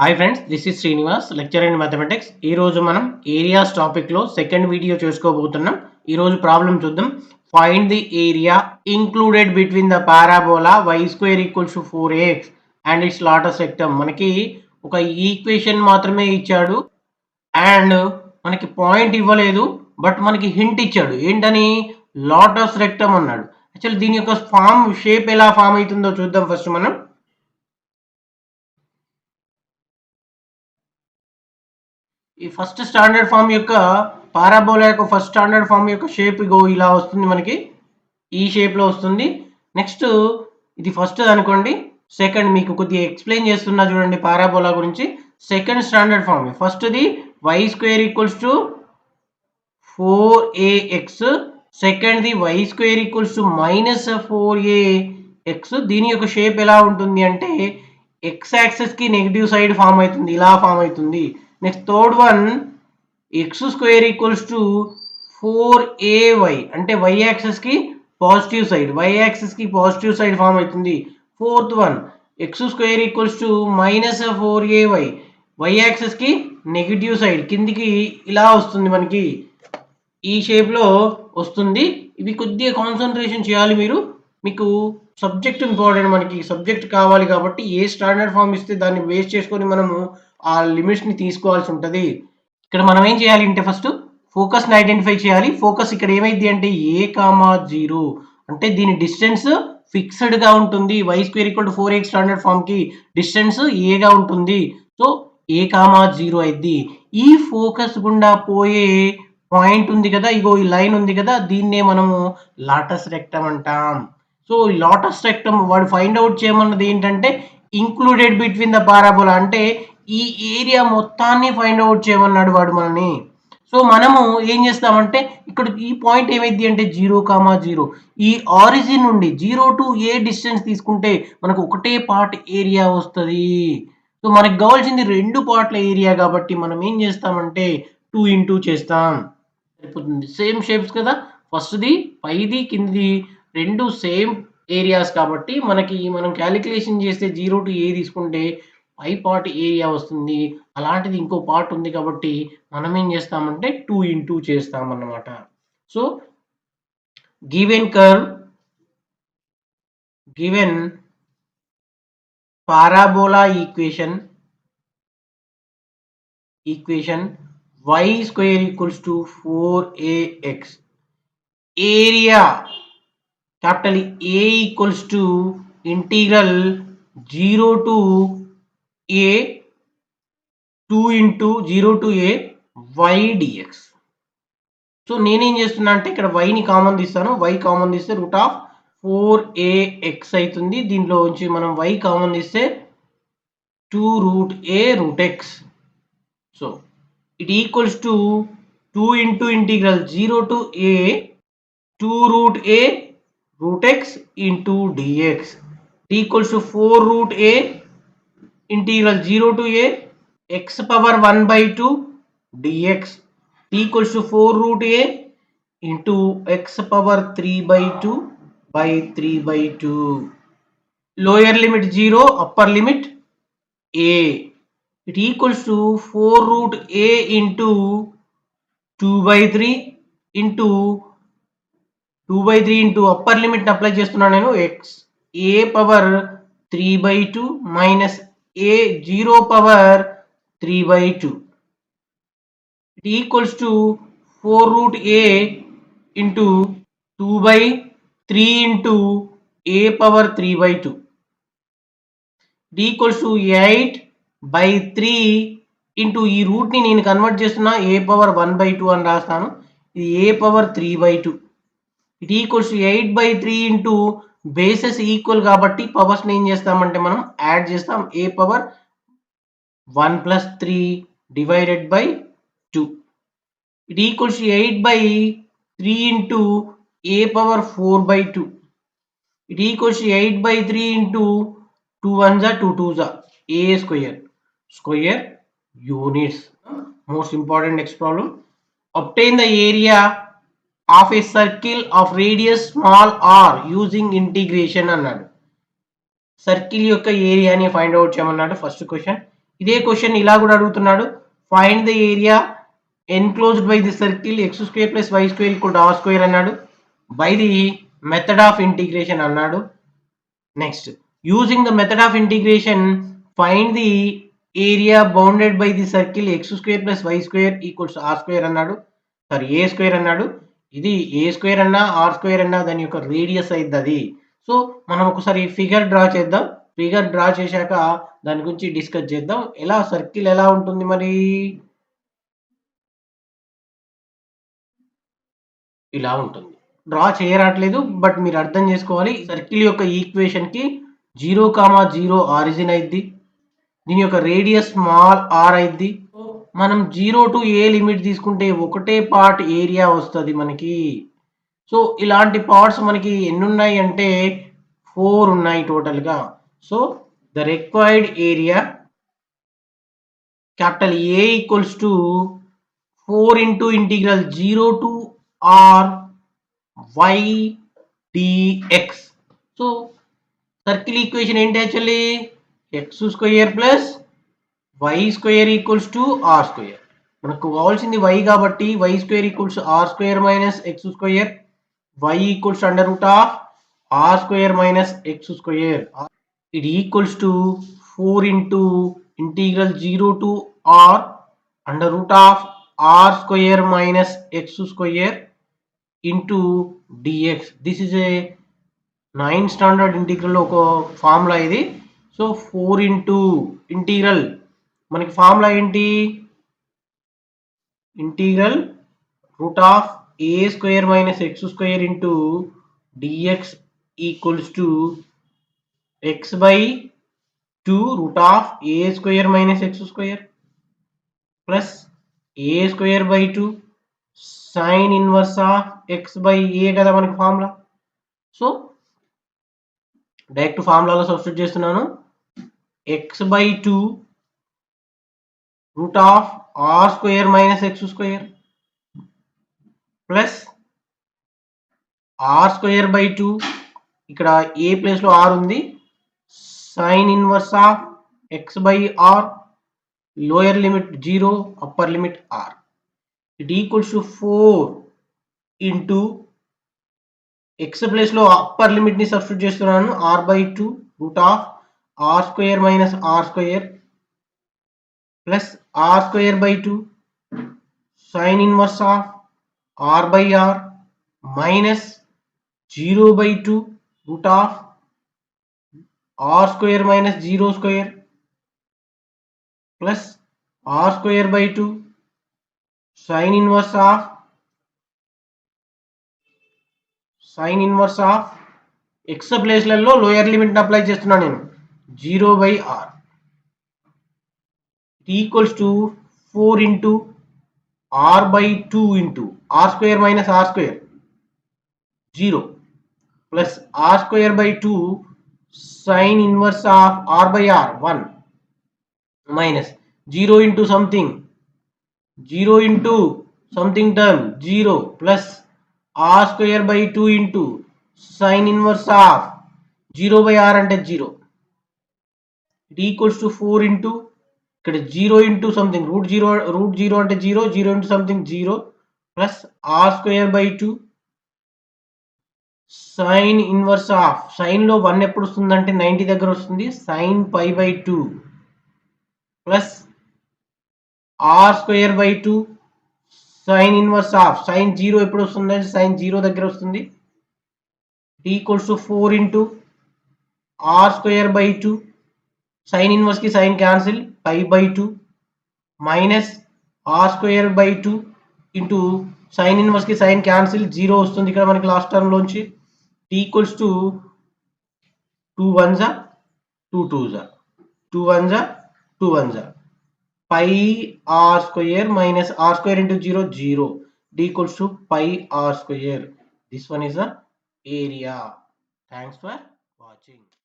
Hi friends, this is Srinivas, lecturer in mathematics. ఈ రోజు మనం ఏరియాస్ టాపిక్లో సెకండ్ వీడియో చేసుకోబోతున్నాం. ఈ రోజు ప్రాబ్లం చూద్దాం. Find the area included between the parabola y square equals to 4ax and its latus rectum. మనకి ఒక ఈక్వేషన్ మాత్రమే ఇచ్చాడు అండ్ మనకి పాయింట్ ఇవ్వలేదు, బట్ మనకి హింట్ ఇచ్చాడు. ఏంటని? లాటస్ రెక్టమ్ అన్నాడు. యాక్చువల్లీ దీని యొక్క షేప్ ఎలా ఫామ్ అవుతుందో చూద్దాం ఫస్ట్ మనం. ఈ ఫస్ట్ స్టాండర్డ్ ఫామ్ యొక్క పారాబోలా యొక్క ఫస్ట్ స్టాండర్డ్ ఫామ్ యొక్క షేప్ ఇగో ఇలా వస్తుంది, మనకి ఈ షేప్లో వస్తుంది. నెక్స్ట్ ఇది ఫస్ట్ అనుకోండి. సెకండ్ మీకు కొద్దిగా ఎక్స్ప్లెయిన్ చేస్తున్నా చూడండి పారాబోలా గురించి. సెకండ్ స్టాండర్డ్ ఫామ్ ఫస్ట్ది y square equals to 4ax, సెకండ్ది why square equals to -4ax. దీని యొక్క షేప్ ఎలా ఉంటుంది అంటే ఎక్స్ యాక్సెస్కి నెగిటివ్ సైడ్ ఫామ్ అవుతుంది, ఇలా ఫామ్ అవుతుంది. Next third one x square equals to 4ay, అంటే వై యాక్సెస్కి పాజిటివ్ సైడ్, వై యాక్సెస్కి పాజిటివ్ సైడ్ ఫామ్ అవుతుంది. Fourth one x square equals to -4ay, y యాక్సెస్కి నెగిటివ్ సైడ్ కిందికి ఇలా వస్తుంది, మనకి ఈ షేప్లో వస్తుంది. ఇవి కొద్దిగా కాన్సన్ట్రేషన్ చేయాలి మీరు. మీకు సబ్జెక్ట్ ఇంపార్టెంట్, మనకి సబ్జెక్ట్ కావాలి కాబట్టి ఏ స్టాండర్డ్ ఫామ్ ఇస్తే దాన్ని బేస్ చేసుకొని మనము ఆ లిమిట్స్ని తీసుకోవాల్సి ఉంటుంది. ఇక్కడ మనం ఏం చేయాలి అంటే ఫస్ట్ ఫోకస్ని ఐడెంటిఫై చేయాలి. ఫోకస్ ఇక్కడ ఏమైంది అంటే a,0, అంటే దీని డిస్టెన్స్ ఫిక్స్డ్గా ఉంటుంది. Y square equal to 4x standard ఫామ్కి డిస్టెన్స్ ఏగా ఉంటుంది. సో a,0 అయింది. ఈ ఫోకస్ గుండా పోయే పాయింట్ ఉంది కదా, ఇగో ఈ లైన్ ఉంది కదా, దీన్నే మనము లాటస్ రెక్టమ్ అంటాం. సో ఈ లాటస్ రెక్టమ్ వాడు ఫైండ్ అవుట్ చేయమన్నది ఏంటంటే ఇంక్లూడెడ్ బిట్వీన్ ద పారాబోలా, అంటే ఈ ఏరియా మొత్తాన్ని ఫైండ్ అవుట్ చేయమన్నాడు వాడు మనని. సో మనము ఏం చేస్తామంటే ఇక్కడ ఈ పాయింట్ ఏమైంది అంటే 0,0, ఈ ఆరిజిన్ నుండి 0 to a డిస్టెన్స్ తీసుకుంటే మనకు ఒకటే పార్ట్ ఏరియా వస్తుంది. సో మనకు కావాల్సింది రెండు పార్ట్ల ఏరియా కాబట్టి మనం ఏం చేస్తామంటే 2 into చేస్తాం, సరిపోతుంది. సేమ్ షేప్స్ కదా, ఫస్ట్ది పైది కిందిది రెండు సేమ్ ఏరియాస్ కాబట్టి మనం క్యాలిక్యులేషన్ చేస్తే 0 to a తీసుకుంటే పై పార్ట్ ఏరియా వస్తుంది. అలాంటిది ఇంకో పార్ట్ ఉంది కాబట్టి మనం ఏం చేస్తామంటే 2 into చేస్తాం అన్నమాట. So given curve, given parabola equation y square equals to 4ax, area capital A equals to integral 0 to a 2 into 0 to a y dx. So నేనేం చేస్తున్నా అంటే ఇక్కడ వైని కామన్ తీస్తాను. y కామన్ తీస్తే రూట్ ఆఫ్ 4ax అవుతుంది. దీంట్లో నుంచి మనం y కామన్ తీస్తే 2 root a root x. So it equals to 2 into integral 0 to a 2 root a root x into dx. It equals to 4 root a integral 0 to a x power 1 by 2 dx. It equals to 4 root a into x power 3 by 2 by 3 by 2. Lower limit 0, upper limit a. It equals to 4 root a into 2 by 3 into 2 by 3 into upper limit apply చేస్తున్నాను నేను, x a power 3 by 2 minus a 0 power 3 by 2. It equals to 4 root a into 2 by 3 into a power 3 by 2. It equals to 8 by 3 into ఈ రూట్ని నేను convert చేస్తున్నా a power 1 by 2 అని రాస్తాను. ఇది a power 3 by 2. It equals to 8 by 3 into bases equal కాబట్టి పవర్స్ని ఏం చేస్తామంటే మనం యాడ్ చేస్తాం. a power 1 plus 3 divided by 2. It equals to 8 by 3 into a power 4 by 2. It equals to 8 by 3 into 2 1s are 2 2s are a square units. Most important next problem. Obtain the area of a circle of radius small r using integration అన్నాడు. Circle యొక్క ఏరియాని find out చేయమన్నాడు. First question ఇదే question ఇలా కూడా అడుగుతున్నాడు. Find the area enclosed by the circle x square plus y square equal to r square అన్నాడు. By the method of integration అన్నాడు. Next using the method of integration find the area bounded by the circle x square plus y square equals r square అన్నాడు. Sorry a square అన్నాడు. ఇది a square అన్నా are square అన్నా దాని యొక్క radius అయింది అది. సో మనం ఒకసారి ఫిగర్ డ్రా చేద్దాం. ఫిగర్ డ్రా చేశాక దాని గురించి డిస్కస్ చేద్దాం. ఎలా సర్కిల్ ఎలా ఉంటుంది మరి ఇలా ఉంటుంది. డ్రా చేయరాట్లేదు బట్ మీరు అర్థం చేసుకోవాలి. సర్కిల్ యొక్క ఈక్వేషన్ కి 0,0 ఆరిజిన్ అయింది. దీని యొక్క రేడియస్ స్మాల్ ఆర్ అయింది. మనం 0 టు ఏ లిమిట్ తీసుకుంటే ఒకటే పార్ట్ ఏరియా వస్తుంది మనకి. సో ఇలాంటి పార్ట్స్ మనకి ఎన్ని ఉన్నాయి అంటే 4 ఉన్నాయి టోటల్గా. So the required area capital A equals to 4 into integral 0 to r y dx. So circle equation ఏంటి actually x square plus y square equals to r square. మనకు కావాల్సింది y కాబట్టి y square equals r square minus x square, y equals under root of r square minus x square. It equals to 4 into integral 0 to r under root of r square minus x square into dx. This is a 9th standard integral ఒక formula ఇది. So 4 into integral మనకి formula ఏంటి integral root of a square minus x square into dx equals to x by 2 root of a square minus x square plus a square by 2 sine inverse of x by a కదా మనకి formula. So direct ఫార్ములాలో substitute చేస్తున్నాను. X by 2 root of r square minus x square plus r square by 2 ఇక్కడ ఏ ప్లేస్లో r ఉంది sine inverse of x by r lower limit 0 upper limit r. It equals to 4 into x ప్లేస్లో upper లిమిట్ని substitute చేస్తున్నాను r by 2 root of r square minus r square plus r square by 2 sine inverse of r by r minus 0 by 2 root of r square minus 0 square plus r square by 2 sine inverse of x ప్లేస్లలో lower లిమిట్ని apply చేస్తున్నాను నేను 0 by r. Equals to 4 into r by 2 into r square minus r square 0 plus r square by 2 sine inverse of r by r 1 minus 0 into something 0 into something term 0 plus r square by 2 into sine inverse of 0 by r అంటే 0. It equals to 4 into ఇక్కడ 0 into something route zero అంటే 0 into something 0 plus r square by 2 sine inverse of సైన్లో 1 ఎప్పుడు వస్తుందంటే 90 దగ్గర వస్తుంది sine pi by 2 plus r square by 2 sine inverse of sine 0 ఎప్పుడు వస్తుందంటే సైన్ 0 దగ్గర వస్తుంది equals to 4 into r square by 2 sine inverse కి sine cancel pi by 2 minus r square by 2 into sine inverse కి sine cancel 0 వస్తుంది ఇక్కడ మనకి last term లోంచి ఈక్వల్స్ టు 2 1 జా 2 2 జా 2 1 జా 2 1 జా pi r square minus r square into 0 0 equals to pi r square. This one is the area. Thanks for watching.